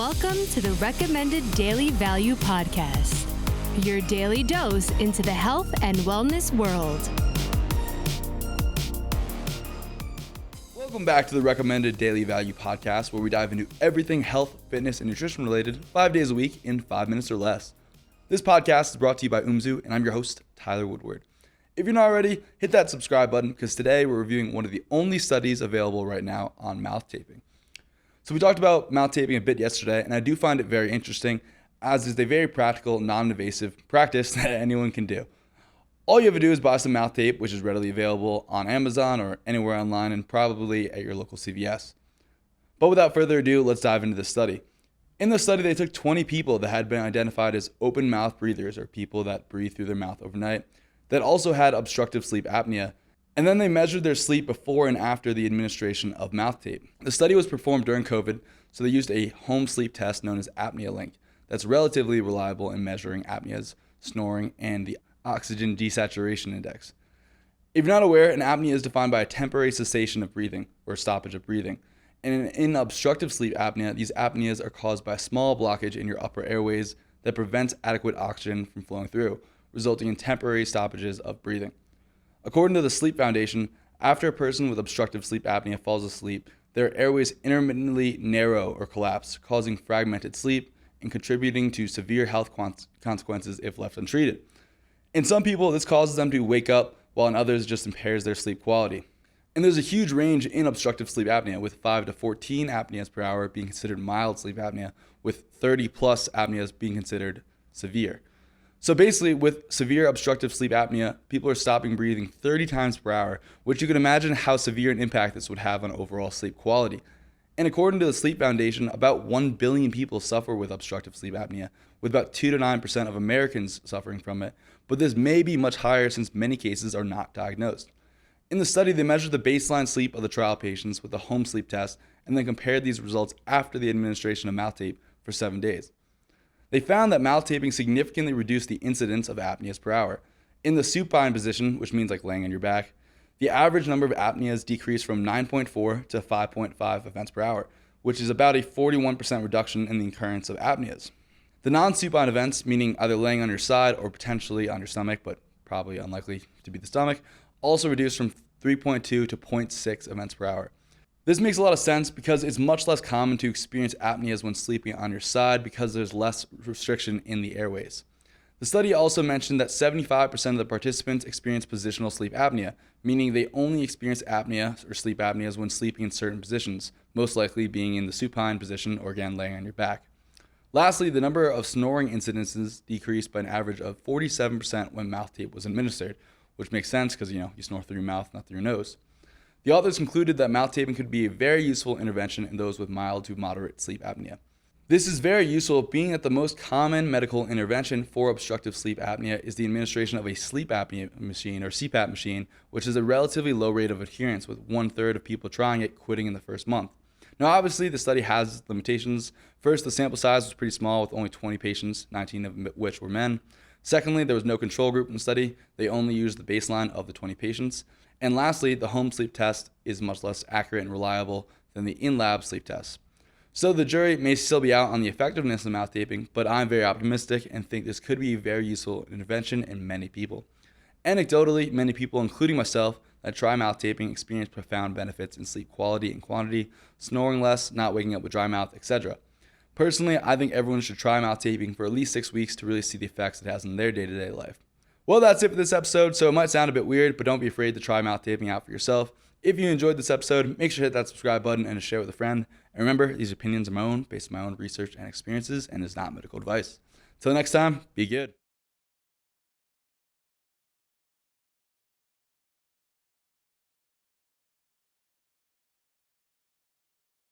Welcome to the Recommended Daily Value Podcast, your daily dose into the health and wellness world. Welcome back to the Recommended Daily Value Podcast, where we dive into everything health, fitness, and nutrition related 5 days a week in 5 minutes or less. This podcast is brought to you by Umzu, and I'm your host, Tyler Woodward. If you're not already, hit that subscribe button because today we're reviewing one of the only studies available right now on mouth taping. So we talked about mouth taping a bit yesterday, and I do find it very interesting, as is a very practical, non-invasive practice that anyone can do. All you have to do is buy some mouth tape, which is readily available on Amazon or anywhere online and probably at your local CVS. But without further ado, let's dive into this study. In the study, they took 20 people that had been identified as open mouth breathers, or people that breathe through their mouth overnight, that also had obstructive sleep apnea, and then they measured their sleep before and after the administration of mouth tape. The study was performed during COVID, so they used a home sleep test known as apnea link that's relatively reliable in measuring apneas, snoring, and the oxygen desaturation index. If you're not aware, an apnea is defined by a temporary cessation of breathing or stoppage of breathing. And in obstructive sleep apnea, these apneas are caused by a small blockage in your upper airways that prevents adequate oxygen from flowing through, resulting in temporary stoppages of breathing. According to the Sleep Foundation, after a person with obstructive sleep apnea falls asleep, their airways intermittently narrow or collapse, causing fragmented sleep and contributing to severe health consequences if left untreated. In some people, this causes them to wake up, while in others, it just impairs their sleep quality. And there's a huge range in obstructive sleep apnea, with 5 to 14 apneas per hour being considered mild sleep apnea, with 30 plus apneas being considered severe. So basically, with severe obstructive sleep apnea, people are stopping breathing 30 times per hour, which you can imagine how severe an impact this would have on overall sleep quality. And according to the Sleep Foundation, about 1 billion people suffer with obstructive sleep apnea, with about 2 to 9% of Americans suffering from it, but this may be much higher since many cases are not diagnosed. In the study, they measured the baseline sleep of the trial patients with a home sleep test and then compared these results after the administration of mouth tape for 7 days. They found that mouth taping significantly reduced the incidence of apneas per hour. In the supine position, which means like laying on your back, the average number of apneas decreased from 9.4 to 5.5 events per hour, which is about a 41% reduction in the occurrence of apneas. The non-supine events, meaning either laying on your side or potentially on your stomach, but probably unlikely to be the stomach, also reduced from 3.2 to 0.6 events per hour. This makes a lot of sense because it's much less common to experience apneas when sleeping on your side because there's less restriction in the airways. The study also mentioned that 75% of the participants experienced positional sleep apnea, meaning they only experience apnea or sleep apneas when sleeping in certain positions, most likely being in the supine position or again laying on your back. Lastly, the number of snoring incidences decreased by an average of 47% when mouth tape was administered, which makes sense because you snore through your mouth, not through your nose. The authors concluded that mouth taping could be a very useful intervention in those with mild to moderate sleep apnea. This is very useful, being that the most common medical intervention for obstructive sleep apnea is the administration of a sleep apnea machine or CPAP machine, which is a relatively low rate of adherence, with 1/3 of people trying it quitting in the first month. Now, obviously, the study has limitations. First, the sample size was pretty small with only 20 patients, 19 of which were men. Secondly, there was no control group in the study. They only used the baseline of the 20 patients. And lastly, the home sleep test is much less accurate and reliable than the in-lab sleep test. So the jury may still be out on the effectiveness of mouth taping, but I'm very optimistic and think this could be a very useful intervention in many people. Anecdotally, many people, including myself, that try mouth taping experience profound benefits in sleep quality and quantity, snoring less, not waking up with dry mouth, etc. Personally, I think everyone should try mouth taping for at least 6 weeks to really see the effects it has in their day-to-day life. Well, that's it for this episode, so it might sound a bit weird, but don't be afraid to try mouth taping out for yourself. If you enjoyed this episode, make sure to hit that subscribe button and to share with a friend. And remember, these opinions are my own, based on my own research and experiences, and is not medical advice. Till next time, be good.